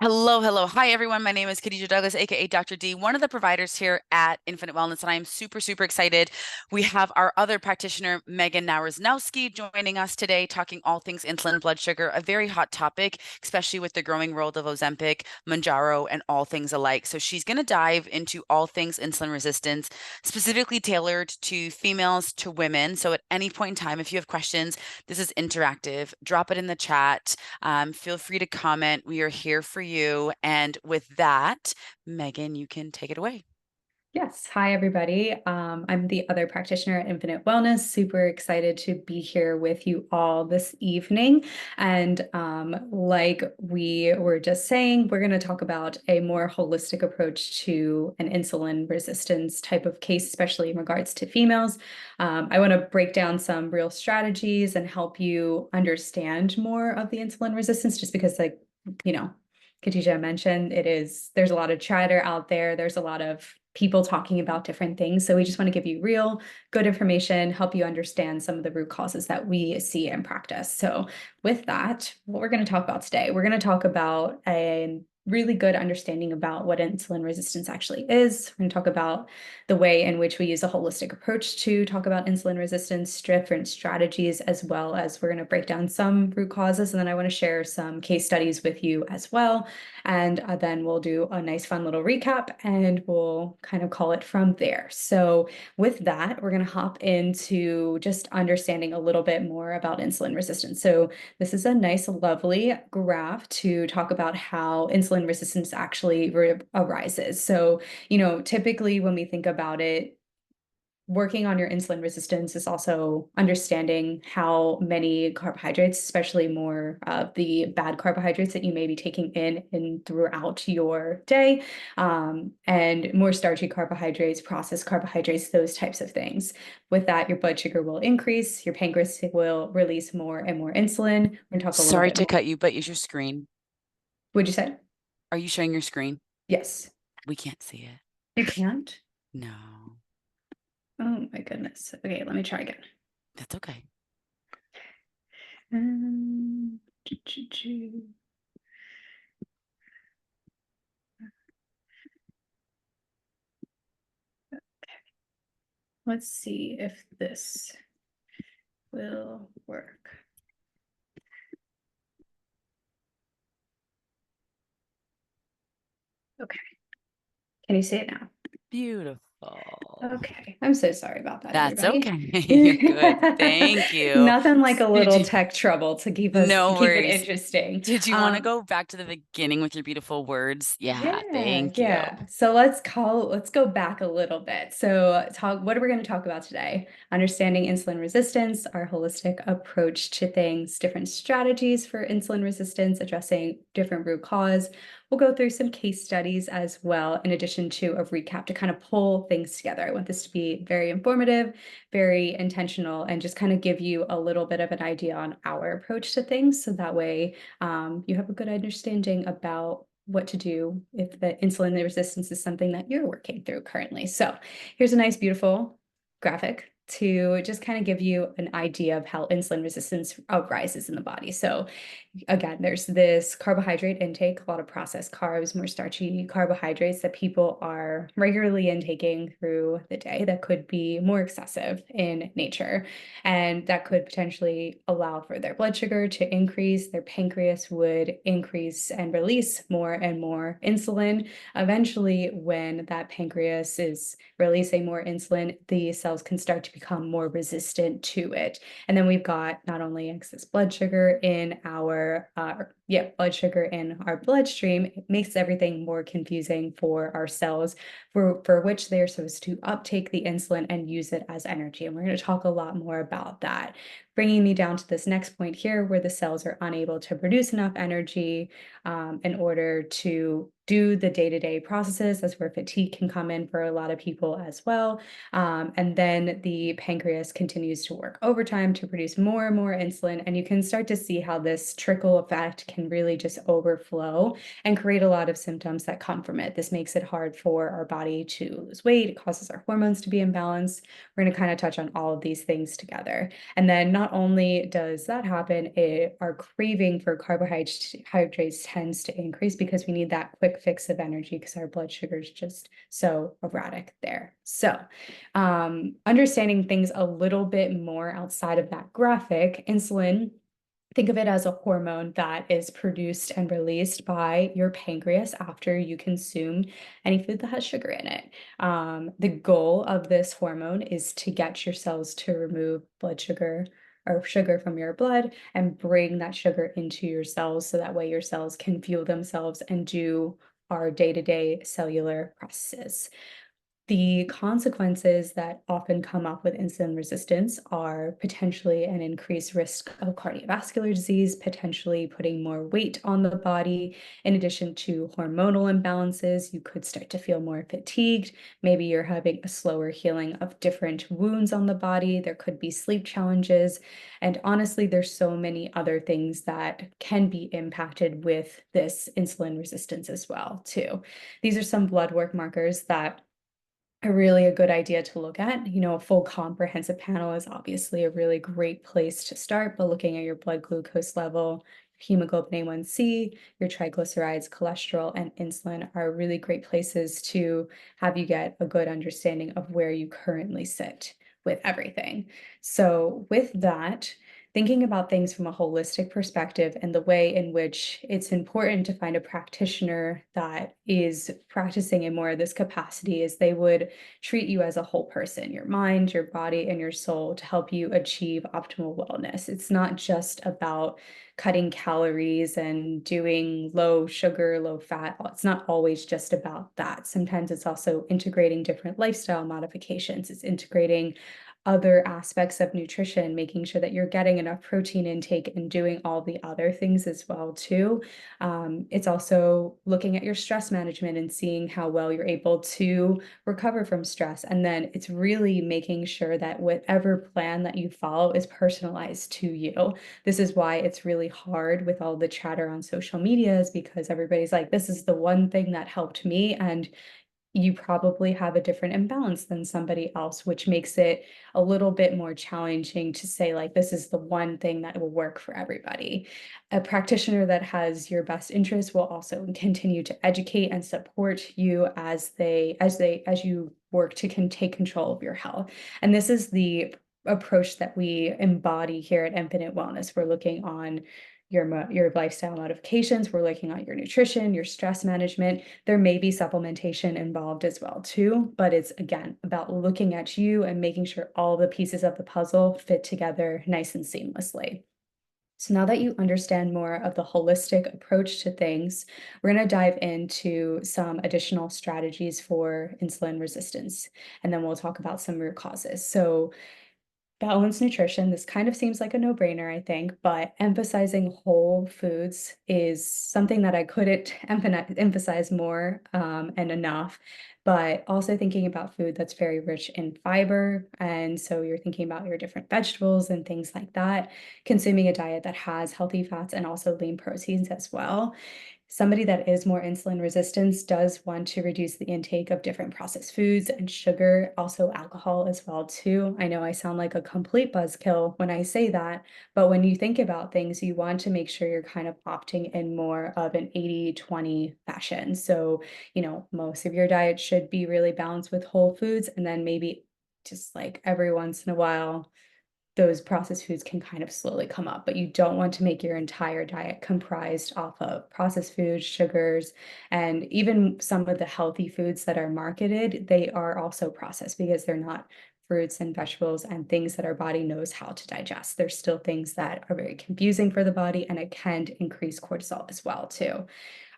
Hello, hello. Hi, everyone. My name is Khadija Douglas, aka Dr. D, one of the providers here at Infinite Wellness, and I am super, super excited. We have our other practitioner, Megan Nowrznowski, joining us today, talking all things insulin, blood sugar, a very hot topic, especially with the growing world of Ozempic, Mounjaro, and all things alike. So she's going to dive into all things insulin resistance, specifically tailored to females, to women. So at any point in time, if you have questions, this is interactive. Drop it in the chat. Feel free to comment. We are here for you. And with that, Megan, you can take it away. Yes. Hi, everybody. I'm the other practitioner at Infinite Wellness. Super excited to be here with you all this evening. And like we were just saying, we're going to talk about a more holistic approach to an insulin resistance type of case, especially in regards to females. I want to break down some real strategies and help you understand more of the insulin resistance, just because, like, you know, Khadija mentioned, there's a lot of chatter out there. There's a lot of people talking about different things. So we just want to give you real good information, help you understand some of the root causes that we see in practice. So with that, what we're going to talk about today, we're going to talk about a really good understanding about what insulin resistance actually is. We're going to talk about the way in which we use a holistic approach to talk about insulin resistance, different strategies, as well as we're going to break down some root causes. And then I want to share some case studies with you as well. And then we'll do a nice fun little recap and we'll kind of call it from there. So with that, we're going to hop into just understanding a little bit more about insulin resistance. So this is a nice, lovely graph to talk about how insulin resistance actually arises. So, typically when we think about it, working on your insulin resistance is also understanding how many carbohydrates, especially more of the bad carbohydrates that you may be taking in throughout your day, and more starchy carbohydrates, processed carbohydrates, those types of things. With that, your blood sugar will increase, your pancreas will release more and more insulin. We're gonna talk a little Sorry bit to more. cut you, but use your screen. What'd you say? Are you showing your screen? Yes. We can't see it. You can't? No, Oh my goodness. Okay, let me try again. that's okay. Um, choo, choo, choo. Let's see if this will work. Okay. Can you see it now? Beautiful. Okay. I'm so sorry about that, That's everybody. okay. You're good. Thank you. Nothing like a Did little you? tech trouble to No keep it worries. interesting. Did you want to go back to the beginning with your beautiful words? Yeah, Yeah, thank you. yeah. So let's go back a little bit. So what are we going to talk about today? Understanding insulin resistance, our holistic approach to things, different strategies for insulin resistance, addressing different root cause. We'll go through some case studies as well, in addition to a recap to kind of pull things together. I want this to be very informative, very intentional, and just kind of give you a little bit of an idea on our approach to things. So that way, you have a good understanding about what to do if the insulin resistance is something that you're working through currently. So here's a nice, beautiful graphic to just kind of give you an idea of how insulin resistance arises in the body. So again, there's this carbohydrate intake, a lot of processed carbs, more starchy carbohydrates that people are regularly intaking through the day that could be more excessive in nature. And that could potentially allow for their blood sugar to increase. Their pancreas would increase and release more and more insulin. Eventually, when that pancreas is releasing more insulin, the cells can start to become more resistant to it. And then we've got not only excess blood sugar in our blood sugar in our bloodstream. It makes everything more confusing for our cells, for which they're supposed to uptake the insulin and use it as energy. And we're going to talk a lot more about that. Bringing me down to this next point here, where the cells are unable to produce enough energy in order to do the day-to-day processes. That's where fatigue can come in for a lot of people as well. And then the pancreas continues to work overtime to produce more and more insulin. And you can start to see how this trickle effect can really just overflow and create a lot of symptoms that come from it. This makes it hard for our body to lose weight. It causes our hormones to be imbalanced. We're going to kind of touch on all of these things together. And then not only does that happen, our craving for carbohydrates tends to increase because we need that quick fix of energy because our blood sugar is just so erratic there. So, understanding things a little bit more outside of that graphic, insulin, think of it as a hormone that is produced and released by your pancreas after you consume any food that has sugar in it. The goal of this hormone is to get your cells to remove blood sugar or sugar from your blood and bring that sugar into your cells so that way your cells can fuel themselves and do our day-to-day cellular processes. The consequences that often come up with insulin resistance are potentially an increased risk of cardiovascular disease, potentially putting more weight on the body. In addition to hormonal imbalances, you could start to feel more fatigued. Maybe you're having a slower healing of different wounds on the body. There could be sleep challenges. And honestly, there's so many other things that can be impacted with this insulin resistance as well, too. These are some blood work markers that are really a good idea to look at. A full comprehensive panel is obviously a really great place to start, but looking at your blood glucose level, hemoglobin A1C, your triglycerides, cholesterol, and insulin are really great places to have you get a good understanding of where you currently sit with everything. So, with that, thinking about things from a holistic perspective and the way in which it's important to find a practitioner that is practicing in more of this capacity is they would treat you as a whole person, your mind, your body, and your soul to help you achieve optimal wellness. It's not just about cutting calories and doing low sugar, low fat. It's not always just about that. Sometimes it's also integrating different lifestyle modifications. It's integrating other aspects of nutrition, making sure that you're getting enough protein intake and doing all the other things as well too. It's also looking at your stress management and seeing how well you're able to recover from stress. And then it's really making sure that whatever plan that you follow is personalized to you. This is why it's really hard with all the chatter on social media is because everybody's like, this is the one thing that helped me. And you probably have a different imbalance than somebody else, which makes it a little bit more challenging to say, like, this is the one thing that will work for everybody. A practitioner that has your best interest will also continue to educate and support you as you work to take control of your health. And this is the approach that we embody here at Infinite Wellness. We're looking on your lifestyle modifications, we're looking at your nutrition, your stress management. There may be supplementation involved as well too, but it's again about looking at you and making sure all the pieces of the puzzle fit together nice and seamlessly. So now that you understand more of the holistic approach to things, we're going to dive into some additional strategies for insulin resistance, and then we'll talk about some root causes. So balanced nutrition, this kind of seems like a no-brainer, I think, but emphasizing whole foods is something that I couldn't emphasize more and enough. But also thinking about food that's very rich in fiber. And so you're thinking about your different vegetables and things like that, consuming a diet that has healthy fats and also lean proteins as well. Somebody that is more insulin resistance does want to reduce the intake of different processed foods and sugar, also alcohol as well too. I know I sound like a complete buzzkill when I say that, but when you think about things, you want to make sure you're kind of opting in more of an 80-20 fashion. So, most of your diet should be really balanced with whole foods, and then maybe just like every once in a while those processed foods can kind of slowly come up, but you don't want to make your entire diet comprised off of processed foods, sugars, and even some of the healthy foods that are marketed, they are also processed because they're not fruits and vegetables and things that our body knows how to digest. There's still things that are very confusing for the body, and it can increase cortisol as well too.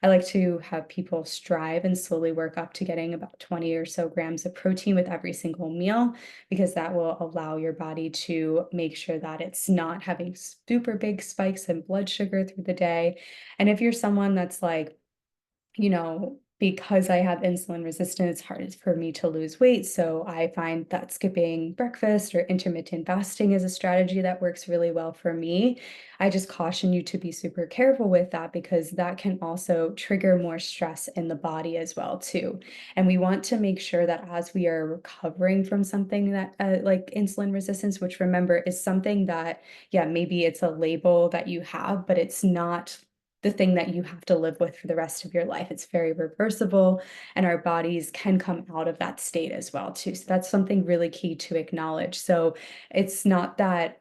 I like to have people strive and slowly work up to getting about 20 or so grams of protein with every single meal, because that will allow your body to make sure that it's not having super big spikes in blood sugar through the day. And if you're someone that's like, because I have insulin resistance, it's hard for me to lose weight. So I find that skipping breakfast or intermittent fasting is a strategy that works really well for me. I just caution you to be super careful with that because that can also trigger more stress in the body as well too. And we want to make sure that as we are recovering from something that like insulin resistance, which remember is something that, yeah, maybe it's a label that you have, but it's not the thing that you have to live with for the rest of your life. It's very reversible, and our bodies can come out of that state as well too. So that's something really key to acknowledge. So it's not that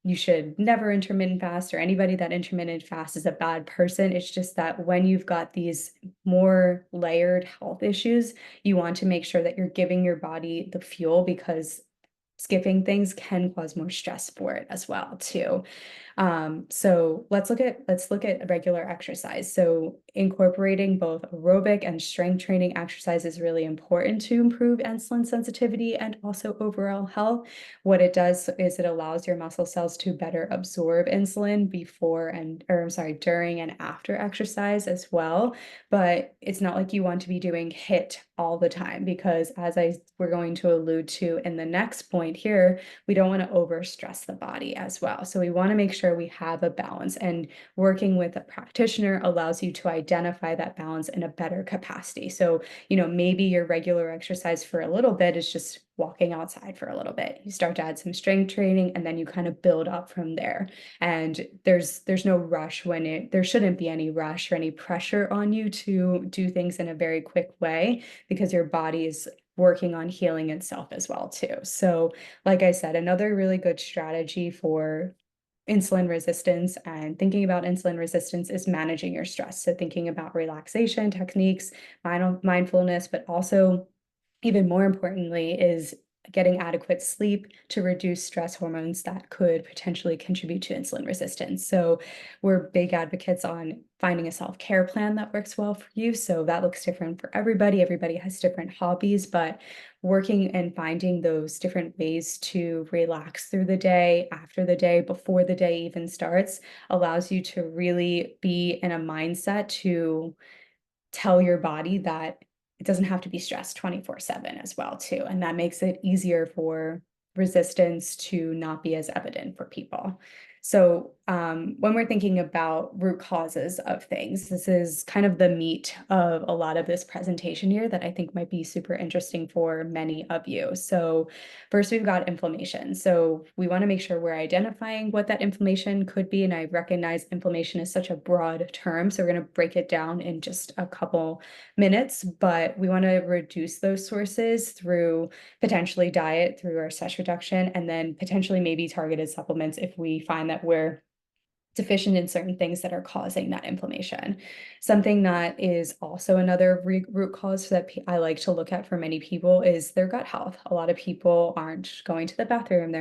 you should never intermittent fast or anybody that intermittent fast is a bad person. It's just that when you've got these more layered health issues, you want to make sure that you're giving your body the fuel because skipping things can cause more stress for it as well too. So let's look at regular exercise. So incorporating both aerobic and strength training exercise is really important to improve insulin sensitivity and also overall health. What it does is it allows your muscle cells to better absorb insulin before and or I'm sorry, during and after exercise as well. But it's not like you want to be doing HIIT all the time because we're going to allude to in the next point here, we don't want to overstress the body as well. So we want to make sure we have a balance, and working with a practitioner allows you to identify that balance in a better capacity. So, maybe your regular exercise for a little bit is just walking outside for a little bit. You start to add some strength training and then you kind of build up from there. And there's no rush there shouldn't be any rush or any pressure on you to do things in a very quick way because your body is working on healing itself as well too. So like I said, another really good strategy for insulin resistance and thinking about insulin resistance is managing your stress. So thinking about relaxation techniques, mindfulness, but also even more importantly is getting adequate sleep to reduce stress hormones that could potentially contribute to insulin resistance. So we're big advocates on finding a self-care plan that works well for you. So that looks different for everybody. Everybody has different hobbies, but working and finding those different ways to relax through the day, after the day, before the day even starts, allows you to really be in a mindset to tell your body that it doesn't have to be stressed 24/7 as well too, and that makes it easier for resistance to not be as evident for people. So, when we're thinking about root causes of things, this is kind of the meat of a lot of this presentation here that I think might be super interesting for many of you. So, first we've got inflammation. So, we wanna make sure we're identifying what that inflammation could be, and I recognize inflammation is such a broad term, so we're gonna break it down in just a couple minutes, but we wanna reduce those sources through potentially diet, through our stress reduction, and then potentially maybe targeted supplements if we find that we're deficient in certain things that are causing that inflammation. Something that is also another root cause that I like to look at for many people is their gut health. A lot of people aren't going to the bathroom.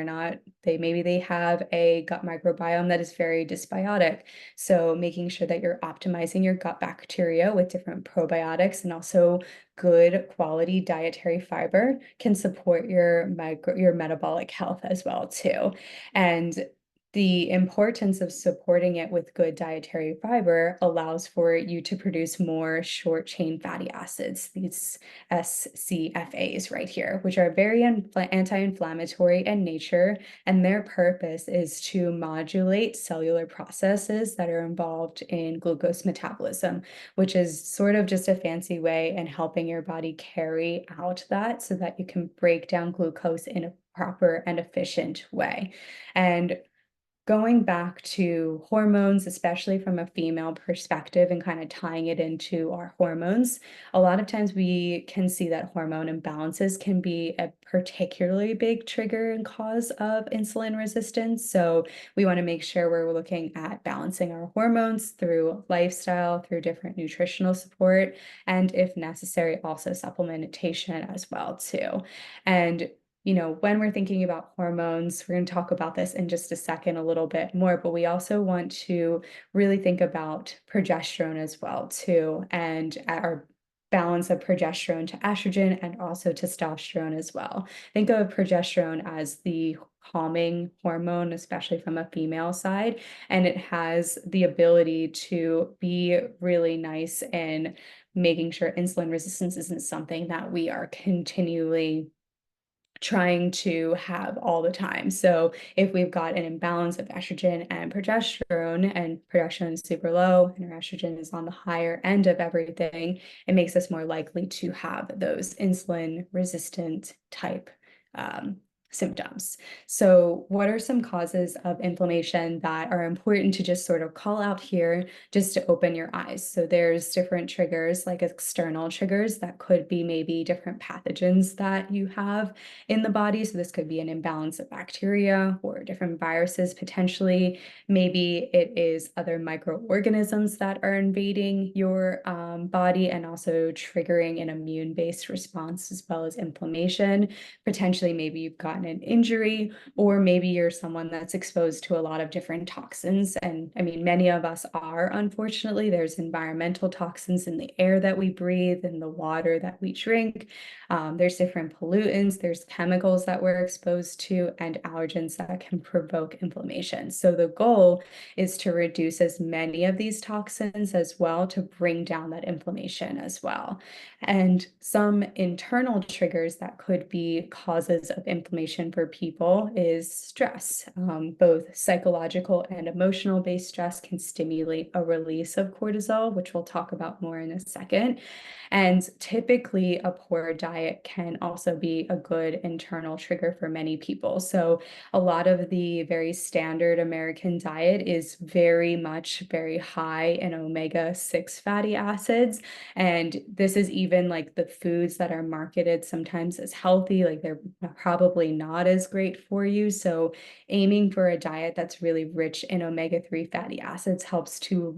Maybe they have a gut microbiome that is very dysbiotic. So making sure that you're optimizing your gut bacteria with different probiotics and also good quality dietary fiber can support your metabolic health as well too. And the importance of supporting it with good dietary fiber allows for you to produce more short chain fatty acids, these SCFAs right here, which are very anti-inflammatory in nature, and their purpose is to modulate cellular processes that are involved in glucose metabolism, which is sort of just a fancy way in helping your body carry out that so that you can break down glucose in a proper and efficient way. And going back to hormones, especially from a female perspective and kind of tying it into our hormones, a lot of times we can see that hormone imbalances can be a particularly big trigger and cause of insulin resistance. So we want to make sure we're looking at balancing our hormones through lifestyle, through different nutritional support, and if necessary, also supplementation as well too. And when we're thinking about hormones, we're going to talk about this in just a second a little bit more, but we also want to really think about progesterone as well too, and our balance of progesterone to estrogen and also testosterone as well. Think of progesterone as the calming hormone, especially from a female side. And it has the ability to be really nice in making sure insulin resistance isn't something that we are continually trying to have all the time. So if we've got an imbalance of estrogen and progesterone is super low and our estrogen is on the higher end of everything, it makes us more likely to have those insulin resistant type um, symptoms. So what are some causes of inflammation that are important to just sort of call out here just to open your eyes? So there's different triggers, like external triggers that could be maybe different pathogens that you have in the body. So this could be an imbalance of bacteria or different viruses potentially. Maybe it is other microorganisms that are invading your body and also triggering an immune-based response as well as inflammation. Potentially, maybe you've gotten an injury, or maybe you're someone that's exposed to a lot of different toxins. And I mean, many of us are, unfortunately. There's environmental toxins in the air that we breathe, in the water that we drink. There's different pollutants, there's chemicals that we're exposed to, and allergens that can provoke inflammation. So the goal is to reduce as many of these toxins as well to bring down that inflammation as well. And some internal triggers that could be causes of inflammation for people is stress. Both psychological and emotional based stress can stimulate a release of cortisol, which we'll talk about more in a second. And typically, a poor diet can also be a good internal trigger for many people. So, a lot of the very standard American diet is very much very high in omega-6 fatty acids. And this is even like the foods that are marketed sometimes as healthy, like they're probably not as great for you. So, aiming for a diet that's really rich in omega-3 fatty acids helps to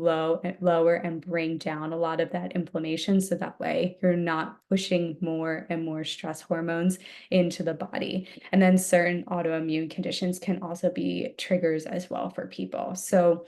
lower and bring down a lot of that inflammation. So that way you're not pushing more and more stress hormones into the body. And then certain autoimmune conditions can also be triggers as well for people. So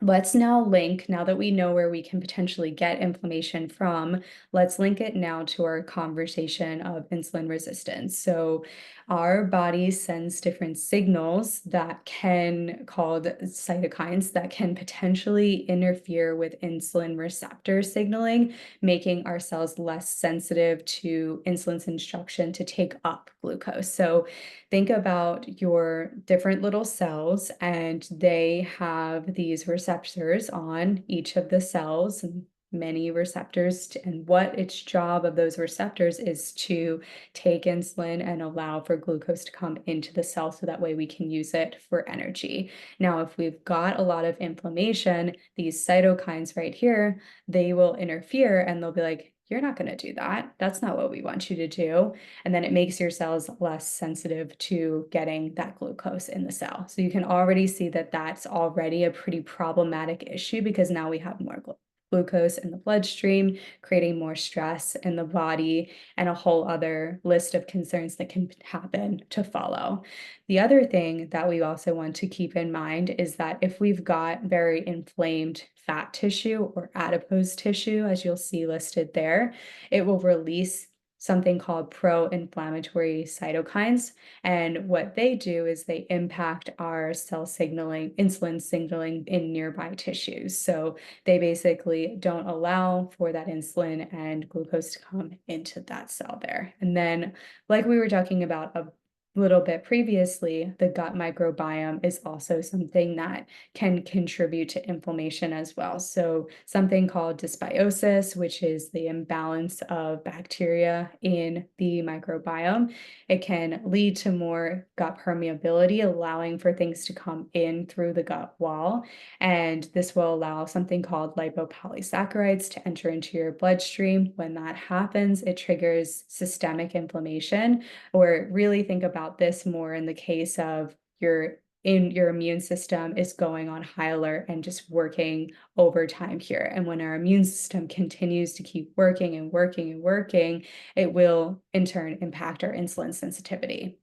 let's now link, now that we know where we can potentially get inflammation from, let's link it now to our conversation of insulin resistance. So our body sends different signals that can, called cytokines, that can potentially interfere with insulin receptor signaling, making our cells less sensitive to insulin's instruction to take up glucose. So think about your different little cells, and they have these receptors on each of the cells, and many receptors, and what its job of those receptors is to take insulin and allow for glucose to come into the cell so that way we can use it for energy. Now, if we've got a lot of inflammation, these cytokines right here, they will interfere and they'll be like, you're not going to do that. That's not what we want you to do. And then it makes your cells less sensitive to getting that glucose in the cell. So you can already see that that's already a pretty problematic issue because now we have more glucose in the bloodstream, creating more stress in the body, and a whole other list of concerns that can happen to follow. The other thing that we also want to keep in mind is that if we've got very inflamed fat tissue or adipose tissue, as you'll see listed there, it will release something called pro-inflammatory cytokines. And what they do is they impact our cell signaling, insulin signaling in nearby tissues. So they basically don't allow for that insulin and glucose to come into that cell there. And then, like we were talking about a little bit previously, the gut microbiome is also something that can contribute to inflammation as well. So something called dysbiosis, which is the imbalance of bacteria in the microbiome, it can lead to more gut permeability, allowing for things to come in through the gut wall. And this will allow something called lipopolysaccharides to enter into your bloodstream. When that happens, it triggers systemic inflammation, or really think about this more in the case of your immune system is going on high alert and just working overtime here. And when our immune system continues to keep working and working and working, it will in turn impact our insulin sensitivity.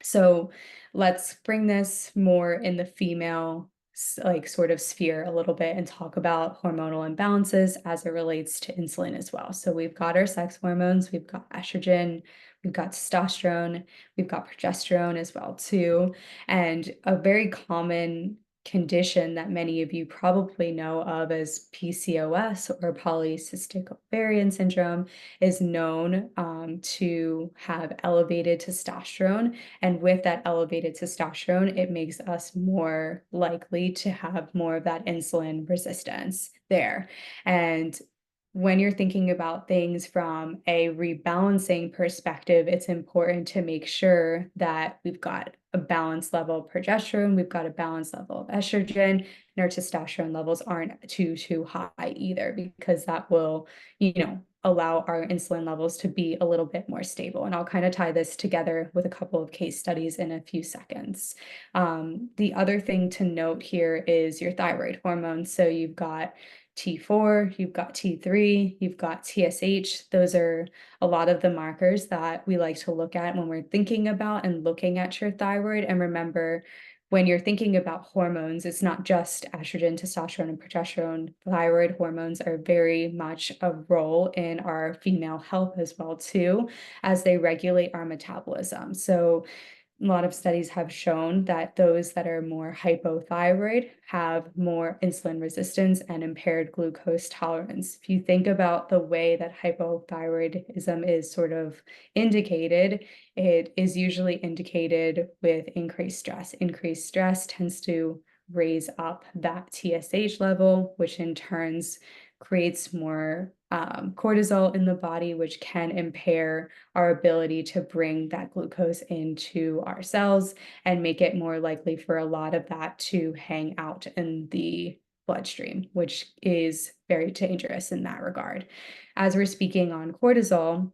So let's bring this more in the female like sort of sphere a little bit and talk about hormonal imbalances as it relates to insulin as well. So we've got our sex hormones, we've got estrogen, we've got testosterone, we've got progesterone as well too. And a very common condition that many of you probably know of as PCOS or polycystic ovarian syndrome is known to have elevated testosterone. And with that elevated testosterone, it makes us more likely to have more of that insulin resistance there. And when you're thinking about things from a rebalancing perspective, it's important to make sure that we've got a balanced level of progesterone, we've got a balanced level of estrogen, and our testosterone levels aren't too high either, because that will, allow our insulin levels to be a little bit more stable. And I'll kind of tie this together with a couple of case studies in a few seconds. The other thing to note here is your thyroid hormone. So you've got T4, you've got T3, you've got TSH. Those are a lot of the markers that we like to look at when we're thinking about and looking at your thyroid. And remember, when you're thinking about hormones, it's not just estrogen, testosterone, and progesterone. Thyroid hormones are very much a role in our female health as well, too, as they regulate our metabolism. So a lot of studies have shown that those that are more hypothyroid have more insulin resistance and impaired glucose tolerance. If you think about the way that hypothyroidism is sort of indicated, it is usually indicated with increased stress. Increased stress tends to raise up that TSH level, which in turns creates more cortisol in the body, which can impair our ability to bring that glucose into our cells and make it more likely for a lot of that to hang out in the bloodstream, which is very dangerous in that regard. As we're speaking on cortisol,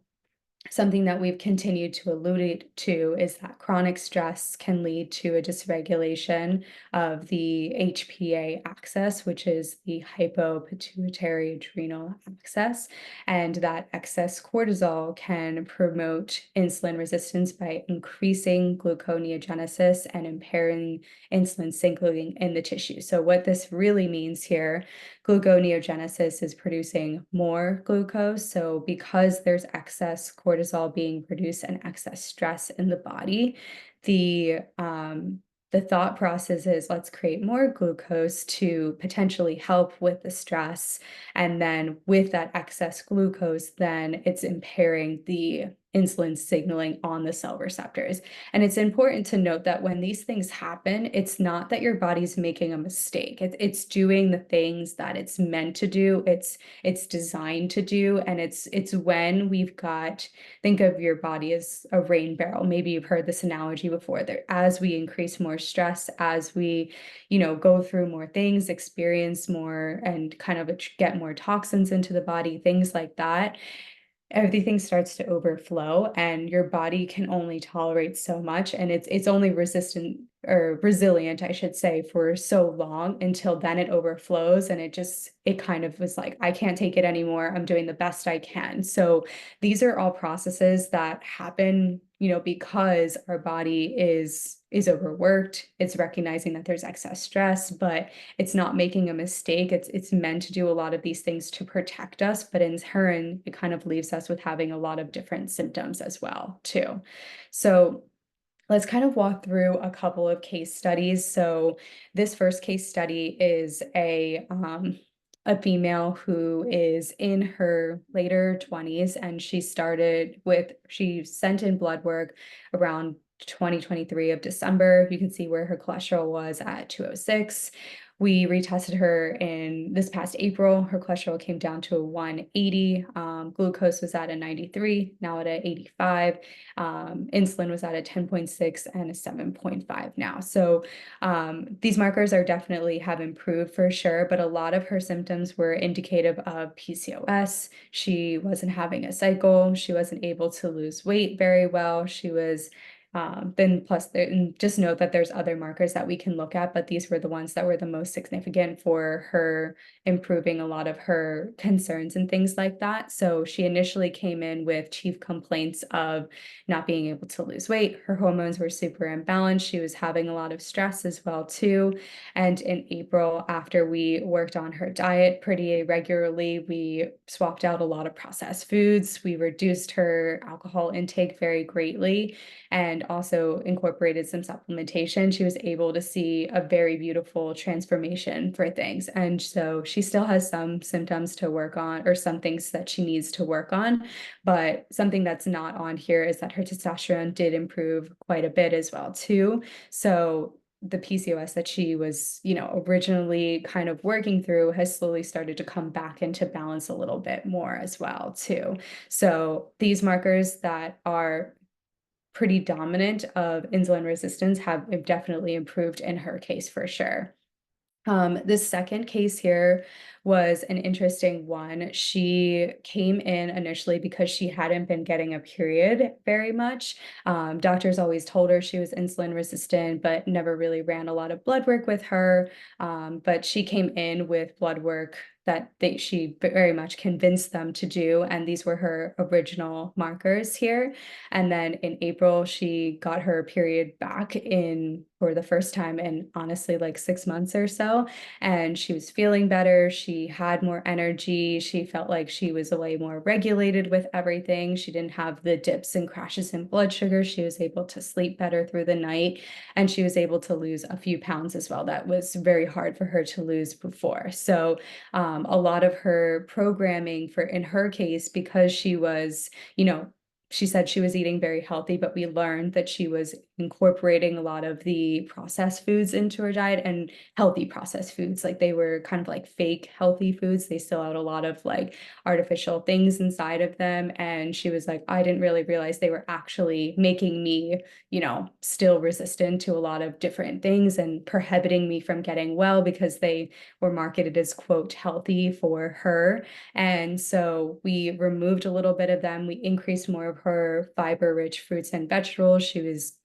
something that we've continued to allude to is that chronic stress can lead to a dysregulation of the HPA axis, which is the hypopituitary adrenal axis. And that excess cortisol can promote insulin resistance by increasing gluconeogenesis and impairing insulin signaling in the tissue. So what this really means here, gluconeogenesis is producing more glucose. So because there's excess cortisol being produced and excess stress in the body, the thought process is let's create more glucose to potentially help with the stress. And then with that excess glucose, then it's impairing the insulin signaling on the cell receptors. And it's important to note that when these things happen, it's not that your body's making a mistake. It's doing the things that it's meant to do. It's designed to do. And it's when we've got, think of your body as a rain barrel. Maybe you've heard this analogy before, that as we increase more stress, as we, go through more things, experience more, and kind of get more toxins into the body, things like that, everything starts to overflow and your body can only tolerate so much, and it's only resistant or resilient, I should say, for so long until then it overflows, and it kind of was like, I can't take it anymore, I'm doing the best I can. So these are all processes that happen, because our body is overworked. It's recognizing that there's excess stress, but it's not making a mistake. It's meant to do a lot of these things to protect us, but in turn, it kind of leaves us with having a lot of different symptoms as well, too. So let's kind of walk through a couple of case studies. So this first case study is a female who is in her later 20s, and she sent in blood work around 2023 of December. You can see where her cholesterol was at 206. We retested her in this past April. Her cholesterol came down to a 180. Glucose was at a 93, now at a 85. Insulin was at a 10.6 and a 7.5 now. So these markers are definitely have improved for sure, but a lot of her symptoms were indicative of PCOS. She wasn't having a cycle. She wasn't able to lose weight very well. She was Then plus, and just note that there's other markers that we can look at, but these were the ones that were the most significant for her improving a lot of her concerns and things like that. So she initially came in with chief complaints of not being able to lose weight. Her hormones were super imbalanced. She was having a lot of stress as well too. And in April, after we worked on her diet pretty regularly, we swapped out a lot of processed foods. We reduced her alcohol intake very greatly and also incorporated some supplementation. She was able to see a very beautiful transformation for things. And so she still has some symptoms to work on, or some things that she needs to work on. But something that's not on here is that her testosterone did improve quite a bit as well, too. So the PCOS that she was, originally kind of working through has slowly started to come back into balance a little bit more as well, too. So these markers that are pretty dominant of insulin resistance have definitely improved in her case for sure. This second case here was an interesting one. She came in initially because she hadn't been getting a period very much. Doctors always told her she was insulin resistant, but never really ran a lot of blood work with her. But she came in with blood work that she very much convinced them to do. And these were her original markers here. And then in April, she got her period back in for the first time in honestly like 6 months or so. And she was feeling better. She had more energy. She felt like she was way more regulated with everything. She didn't have the dips and crashes in blood sugar. She was able to sleep better through the night. And she was able to lose a few pounds as well. That was very hard for her to lose before. So a lot of her programming for in her case, because she was, she said she was eating very healthy, but we learned that she was incorporating a lot of the processed foods into her diet, and healthy processed foods. Like they were kind of like fake healthy foods. They still had a lot of like artificial things inside of them. And she was like, I didn't really realize they were actually making me, still resistant to a lot of different things and prohibiting me from getting well because they were marketed as quote healthy for her. And so we removed a little bit of them. We increased more of her fiber-rich fruits and vegetables. She was,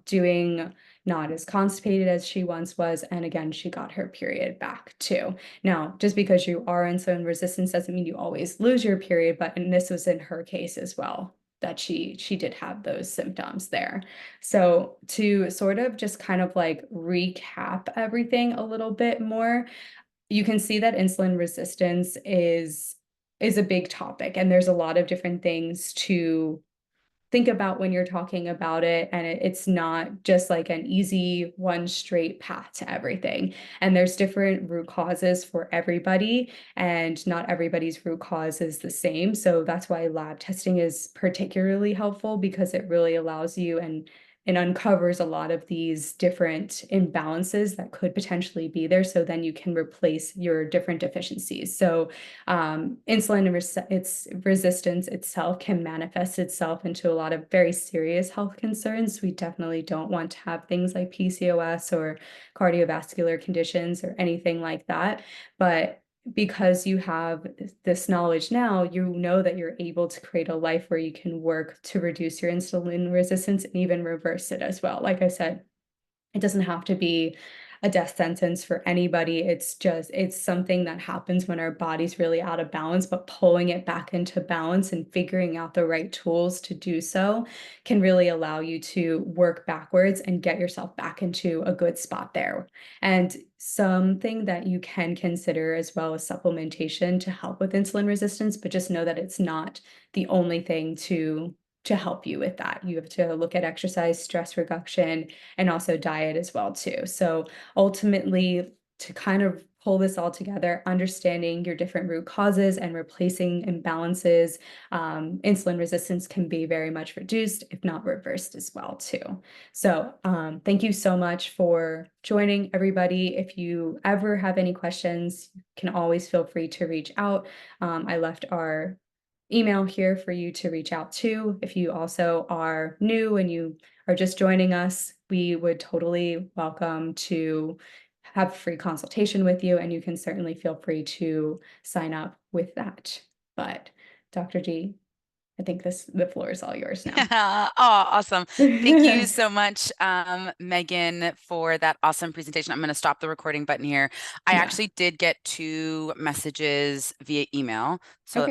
doing not as constipated as she once was. And again, she got her period back too. Now, just because you are insulin resistant doesn't mean you always lose your period, but and this was in her case as well that she did have those symptoms there. So to sort of just kind of like recap everything a little bit more, you can see that insulin resistance is a big topic, and there's a lot of different things to think about when you're talking about it, and it's not just like an easy one straight path to everything. And there's different root causes for everybody, and not everybody's root cause is the same. So that's why lab testing is particularly helpful, because it really allows you and uncovers a lot of these different imbalances that could potentially be there. So then you can replace your different deficiencies. So insulin its resistance itself can manifest itself into a lot of very serious health concerns. We definitely don't want to have things like PCOS or cardiovascular conditions or anything like that. But because you have this knowledge now, you know that you're able to create a life where you can work to reduce your insulin resistance and even reverse it as well. Like I said, it doesn't have to be a death sentence for anybody. It's something that happens when our body's really out of balance, but pulling it back into balance and figuring out the right tools to do so can really allow you to work backwards and get yourself back into a good spot there. And something that you can consider as well as supplementation to help with insulin resistance, but just know that it's not the only thing to help you with that. You have to look at exercise, stress reduction, and also diet as well too. So ultimately, to kind of pull this all together, understanding your different root causes and replacing imbalances, insulin resistance can be very much reduced, if not reversed as well too. So thank you so much for joining, everybody. If you ever have any questions, you can always feel free to reach out. I left our email here for you to reach out to. If you also are new and you are just joining us, we would totally welcome to have a free consultation with you, and you can certainly feel free to sign up with that. But Dr. G, I think the floor is all yours now. Oh, awesome. Thank you so much, Megan, for that awesome presentation. I'm going to stop the recording button here. I Yeah. actually did get two messages via email. So Okay.